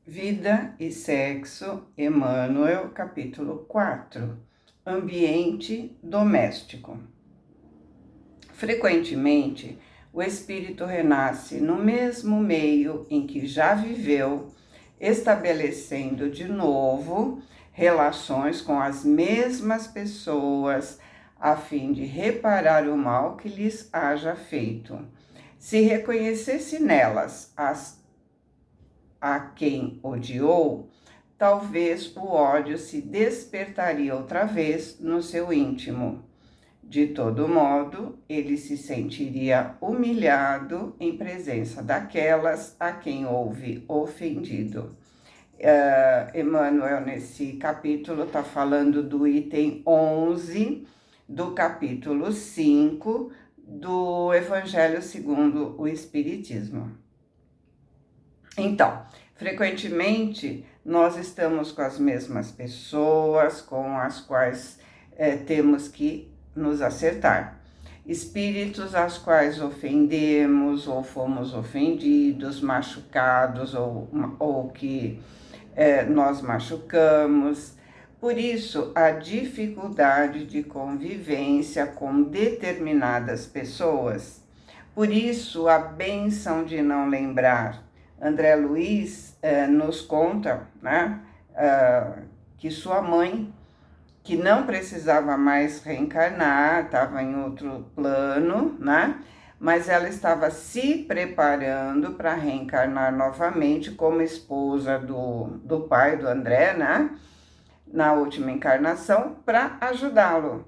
Vida e Sexo, Emmanuel, capítulo 4. Ambiente doméstico. Frequentemente, o espírito renasce no mesmo meio em que já viveu, estabelecendo de novo relações com as mesmas pessoas, a fim de reparar o mal que lhes haja feito. Se reconhecesse nelas a quem odiou, talvez o ódio se despertaria outra vez no seu íntimo. De todo modo, ele se sentiria humilhado em presença daquelas a quem houve ofendido. Emmanuel, nesse capítulo, está falando do item 11 do capítulo 5 do Evangelho segundo o Espiritismo. Então, frequentemente nós estamos com as mesmas pessoas com as quais temos que nos acertar. Espíritos aos quais ofendemos ou fomos ofendidos, machucados ou que nós machucamos. Por isso, a dificuldade de convivência com determinadas pessoas. Por isso, a bênção de não lembrar. André Luiz nos conta, né, que sua mãe, que não precisava mais reencarnar, estava em outro plano, né, mas ela estava se preparando para reencarnar novamente como esposa do pai do André, né, na última encarnação, para ajudá-lo,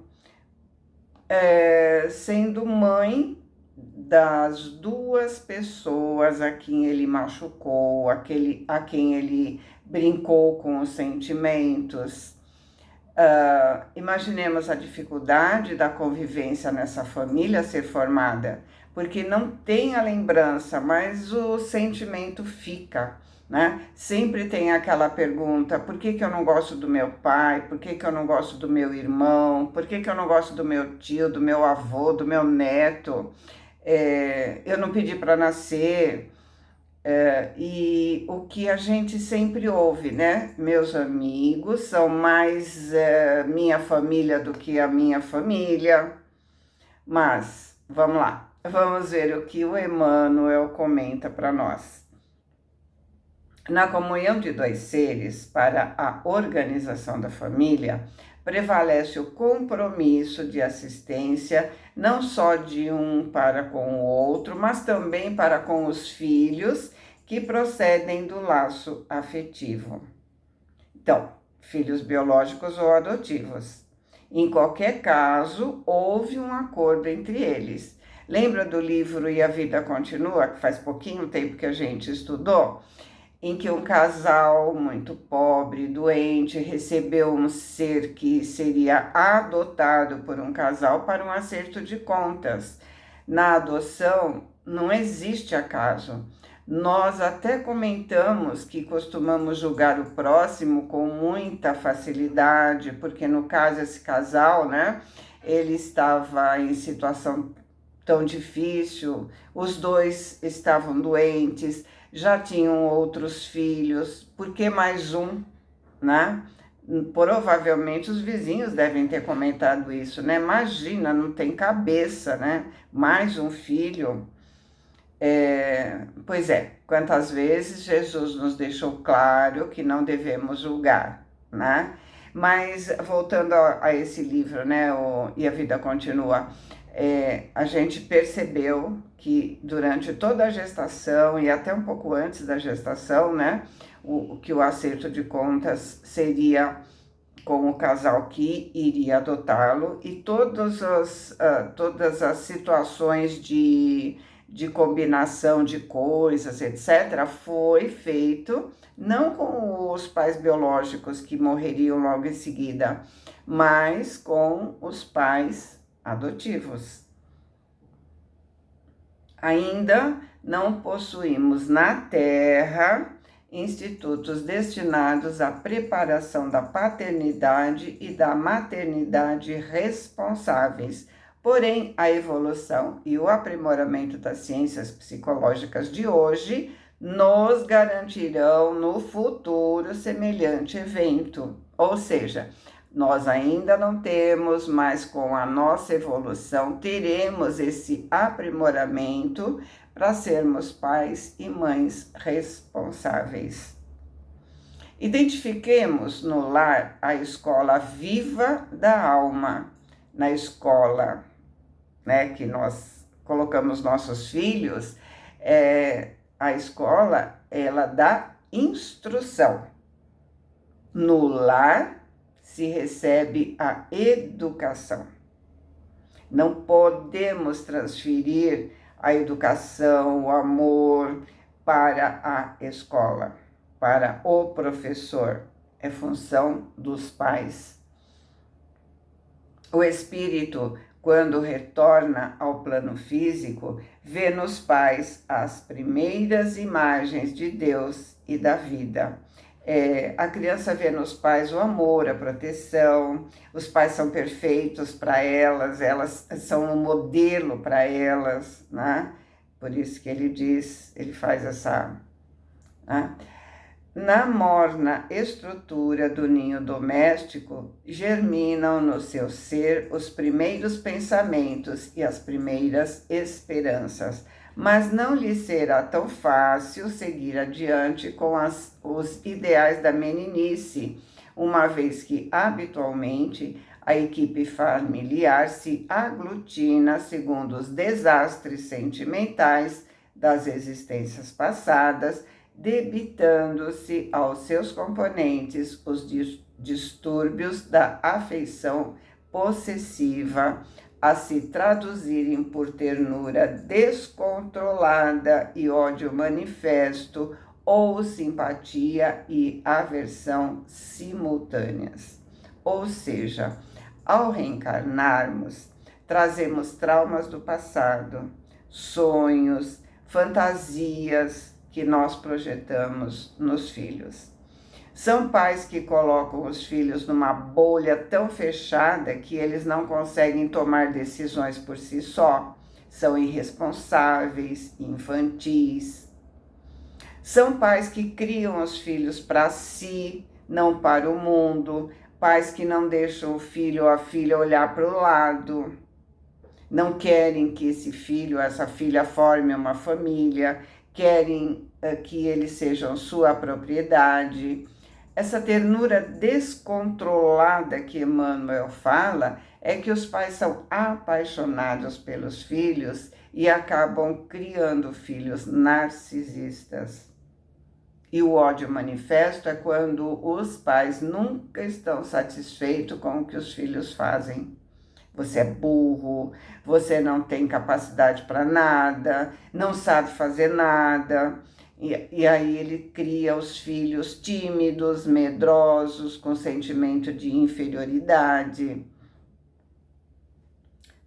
sendo mãe das duas pessoas a quem ele machucou, a quem ele brincou com os sentimentos. Imaginemos a dificuldade da convivência nessa família ser formada, porque não tem a lembrança, mas o sentimento fica, né? Sempre tem aquela pergunta: por que eu não gosto do meu pai? Por que eu não gosto do meu irmão? Por que eu não gosto do meu tio, do meu avô, do meu neto? Eu não pedi para nascer. E o que a gente sempre ouve, né? Meus amigos são mais minha família do que a minha família. Mas, vamos lá, vamos ver o que o Emmanuel comenta para nós. Na comunhão de dois seres, para a organização da família, prevalece o compromisso de assistência, não só de um para com o outro, mas também para com os filhos que procedem do laço afetivo. Então, filhos biológicos ou adotivos. Em qualquer caso, houve um acordo entre eles. Lembra do livro E a Vida Continua, que faz pouquinho tempo que a gente estudou? Em que um casal muito pobre, doente, recebeu um ser que seria adotado por um casal para um acerto de contas. Na adoção, não existe acaso. Nós até comentamos que costumamos julgar o próximo com muita facilidade, porque no caso esse casal, né, ele estava em situação tão difícil, os dois estavam doentes, já tinham outros filhos, por que mais um, né? Provavelmente os vizinhos devem ter comentado isso, né? Imagina, não tem cabeça, né? Mais um filho. Pois é, quantas vezes Jesus nos deixou claro que não devemos julgar, né? Mas voltando a esse livro, né? E a Vida Continua, a gente percebeu que durante toda a gestação e até um pouco antes da gestação, né, que o acerto de contas seria com o casal que iria adotá-lo e todas as situações de combinação de coisas, etc., foi feito não com os pais biológicos que morreriam logo em seguida, mas com os pais adotivos. Ainda não possuímos na Terra institutos destinados à preparação da paternidade e da maternidade responsáveis. Porém, a evolução e o aprimoramento das ciências psicológicas de hoje nos garantirão no futuro semelhante evento. Ou seja, nós ainda não temos, mas com a nossa evolução teremos esse aprimoramento para sermos pais e mães responsáveis. Identifiquemos no lar a escola viva da alma, na escola, né, que nós colocamos nossos filhos, a escola, ela dá instrução. No lar se recebe a educação. Não podemos transferir a educação, o amor para a escola, para o professor. É função dos pais. O espírito, quando retorna ao plano físico, vê nos pais as primeiras imagens de Deus e da vida. A criança vê nos pais o amor, a proteção, os pais são perfeitos para elas, elas são um modelo para elas, né? Por isso que ele faz essa... Né? Na morna estrutura do ninho doméstico, germinam no seu ser os primeiros pensamentos e as primeiras esperanças, mas não lhe será tão fácil seguir adiante com os ideais da meninice, uma vez que, habitualmente, a equipe familiar se aglutina segundo os desastres sentimentais das existências passadas, debitando-se aos seus componentes os distúrbios da afeição possessiva, a se traduzirem por ternura descontrolada e ódio manifesto, ou simpatia e aversão simultâneas. Ou seja, ao reencarnarmos, trazemos traumas do passado, sonhos, fantasias que nós projetamos nos filhos. São pais que colocam os filhos numa bolha tão fechada que eles não conseguem tomar decisões por si só. São irresponsáveis, infantis. São pais que criam os filhos para si, não para o mundo. Pais que não deixam o filho ou a filha olhar para o lado. Não querem que esse filho ou essa filha forme uma família. Querem que eles sejam sua propriedade. Essa ternura descontrolada que Emmanuel fala é que os pais são apaixonados pelos filhos e acabam criando filhos narcisistas. E o ódio manifesto é quando os pais nunca estão satisfeitos com o que os filhos fazem. Você é burro, você não tem capacidade para nada, não sabe fazer nada. E aí ele cria os filhos tímidos, medrosos, com sentimento de inferioridade.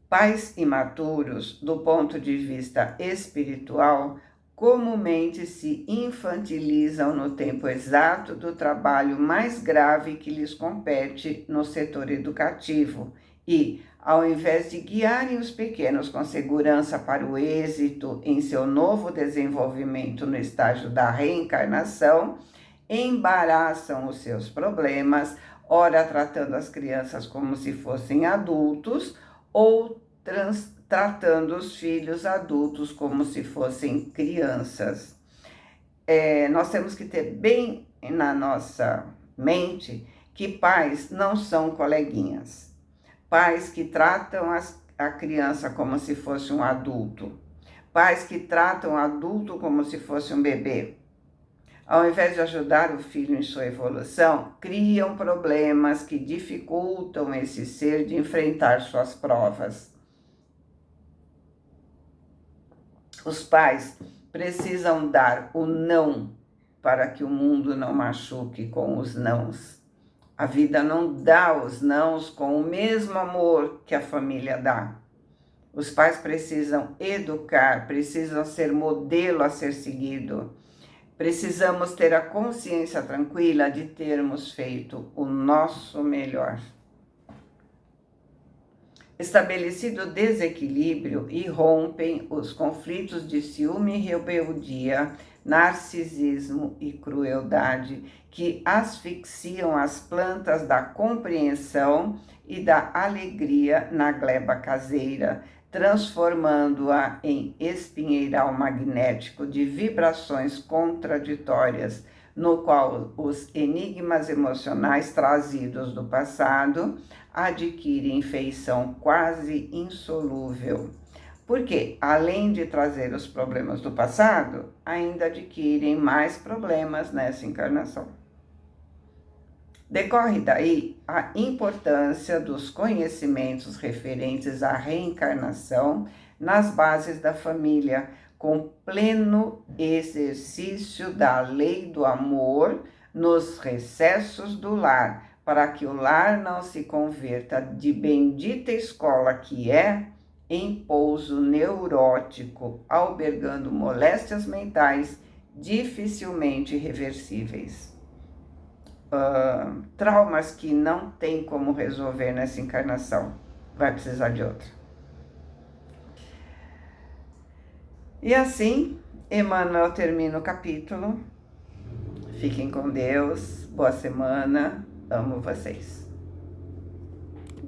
Pais imaturos, do ponto de vista espiritual, comumente se infantilizam no tempo exato do trabalho mais grave que lhes compete no setor educativo e, ao invés de guiarem os pequenos com segurança para o êxito em seu novo desenvolvimento no estágio da reencarnação, embaraçam os seus problemas, ora tratando as crianças como se fossem adultos, ou tratando os filhos adultos como se fossem crianças. Nós temos que ter bem na nossa mente que pais não são coleguinhas. Pais que tratam a criança como se fosse um adulto. Pais que tratam o adulto como se fosse um bebê. Ao invés de ajudar o filho em sua evolução, criam problemas que dificultam esse ser de enfrentar suas provas. Os pais precisam dar o não para que o mundo não machuque com os nãos. A vida não dá os nãos com o mesmo amor que a família dá. Os pais precisam educar, precisam ser modelo a ser seguido. Precisamos ter a consciência tranquila de termos feito o nosso melhor. Estabelecido o desequilíbrio, irrompem os conflitos de ciúme e rebeldia, narcisismo e crueldade, que asfixiam as plantas da compreensão e da alegria na gleba caseira, transformando-a em espinheiral magnético de vibrações contraditórias, no qual os enigmas emocionais trazidos do passado adquirem feição quase insolúvel. Porque, além de trazer os problemas do passado, ainda adquirem mais problemas nessa encarnação. Decorre daí a importância dos conhecimentos referentes à reencarnação nas bases da família, com pleno exercício da lei do amor nos recessos do lar, para que o lar não se converta de bendita escola que é em pouso neurótico, albergando moléstias mentais dificilmente reversíveis. Traumas que não tem como resolver nessa encarnação, vai precisar de outra. E assim, Emmanuel termina o capítulo. Fiquem com Deus, boa semana, amo vocês.